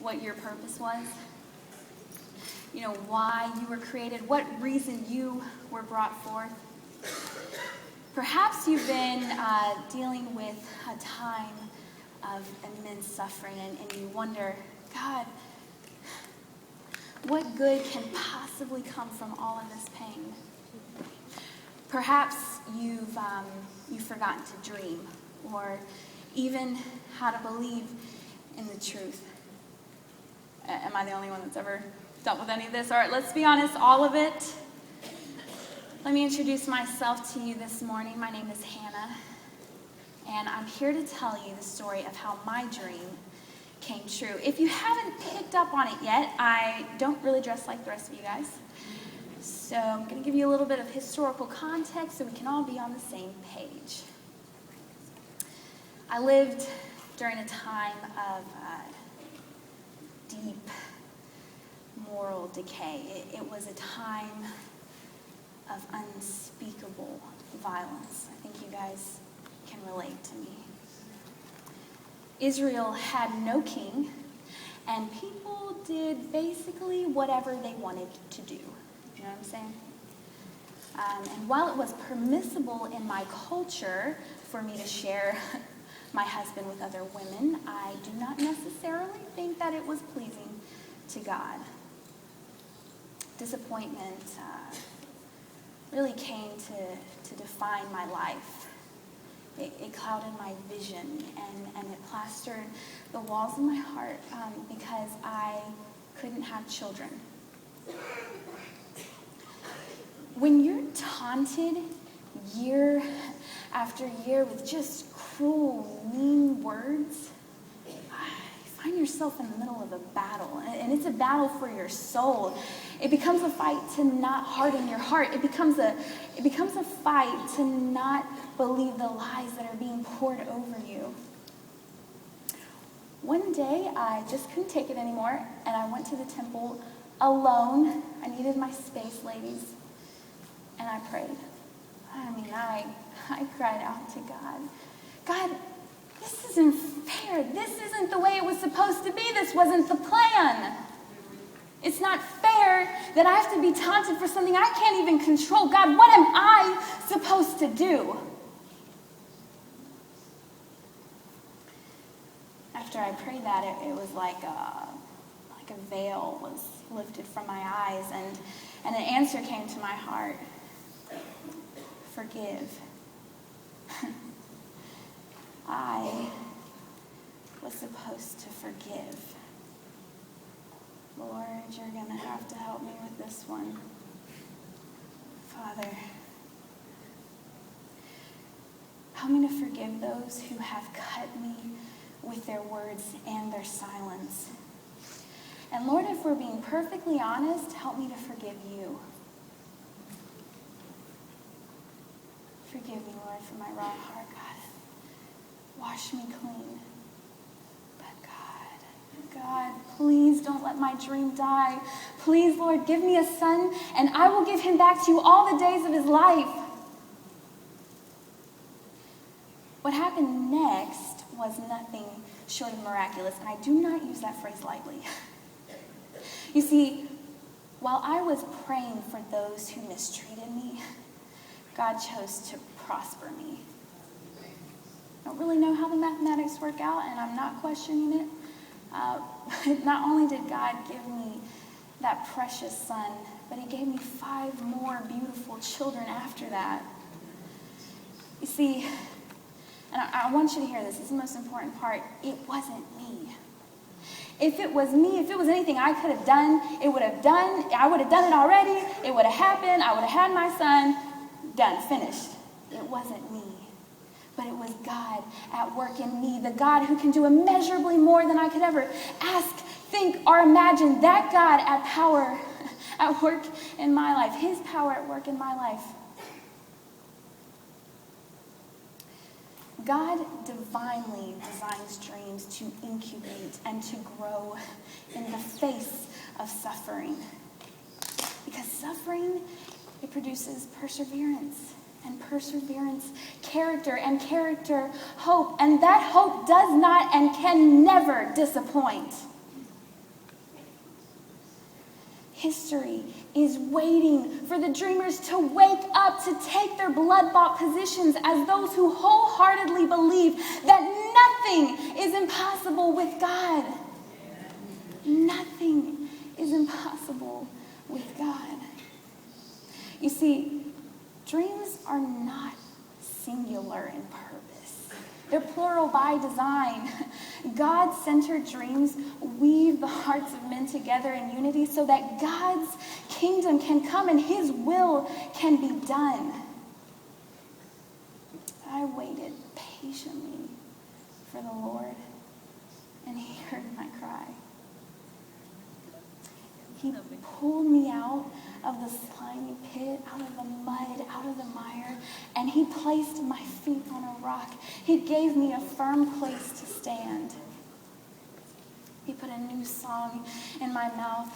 what your purpose was? You know, why you were created, what reason you were brought forth? Perhaps you've been dealing with a time of immense suffering, and you wonder, God, what good can possibly come from all of this pain? Perhaps you've forgotten to dream, or even how to believe in the truth. Am I the only one that's ever dealt with any of this? All right, let's be honest, all of it. Let me introduce myself to you this morning. My name is Hannah, and I'm here to tell you the story of how my dream came true. If you haven't picked up on it yet, I don't really dress like the rest of you guys. So I'm going to give you a little bit of historical context so we can all be on the same page. I lived during a time of deep moral decay. It was a time of unspeakable violence. I think you guys can relate to me. Israel had no king, and people did basically whatever they wanted to do. You know what I'm saying? And while it was permissible in my culture for me to share my husband with other women, I do not necessarily think that it was pleasing to God. Disappointment really came to define my life. It clouded my vision, and it plastered the walls of my heart because I couldn't have children. When you're taunted year after year with just cruel, mean words, you find yourself in the middle of a battle, and it's a battle for your soul. It becomes a fight to not harden your heart. It becomes a fight to not believe the lies that are being poured over you. One day, I just couldn't take it anymore, and I went to the temple alone. I needed my space, ladies, and I prayed. I cried out to God. God, this isn't fair. This isn't the way it was supposed to be. This wasn't the plan. It's not fair that I have to be taunted for something I can't even control. God, what am I supposed to do? After I prayed that, it was like a veil was lifted from my eyes, and an answer came to my heart. Forgive. I was supposed to forgive. Lord, you're going to have to help me with this one. Father, help me to forgive those who have cut me with their words and their silence. And Lord, if we're being perfectly honest, help me to forgive you. Forgive me, Lord, for my raw heart, God. Wash me clean. God, please don't let my dream die. Please, Lord, give me a son, and I will give him back to you all the days of his life. What happened next was nothing short of miraculous, and I do not use that phrase lightly. You see, while I was praying for those who mistreated me, God chose to prosper me. I don't really know how the mathematics work out, and I'm not questioning it. Not only did God give me that precious son, but he gave me 5 more beautiful children after that. You see, and I want you to hear this. This is the most important part. It wasn't me. If it was me, if it was anything I could have done, I would have done it already. It would have happened. I would have had my son. Done. Finished. It wasn't me. But it was God at work in me, the God who can do immeasurably more than I could ever ask, think, or imagine. That God at work in my life, his power at work in my life. God divinely designs dreams to incubate and to grow in the face of suffering. Because suffering, it produces perseverance. And perseverance, character, and character, hope. And that hope does not and can never disappoint. History is waiting for the dreamers to wake up, to take their blood-bought positions as those who wholeheartedly believe that nothing is impossible with God. Nothing is impossible with God. You see, dreams are not singular in purpose. They're plural by design. God-centered dreams weave the hearts of men together in unity so that God's kingdom can come and his will can be done. I waited patiently for the Lord, and he heard my cry. He pulled me out of the slimy pit, out of the mud, out of the mire, and he placed my feet on a rock. He gave me a firm place to stand. He put a new song in my mouth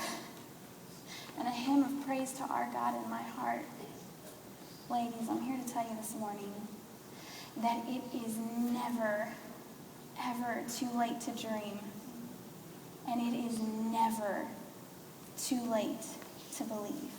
and a hymn of praise to our God in my heart. Ladies, I'm here to tell you this morning that it is never, ever too late to dream. And it is never too late to believe.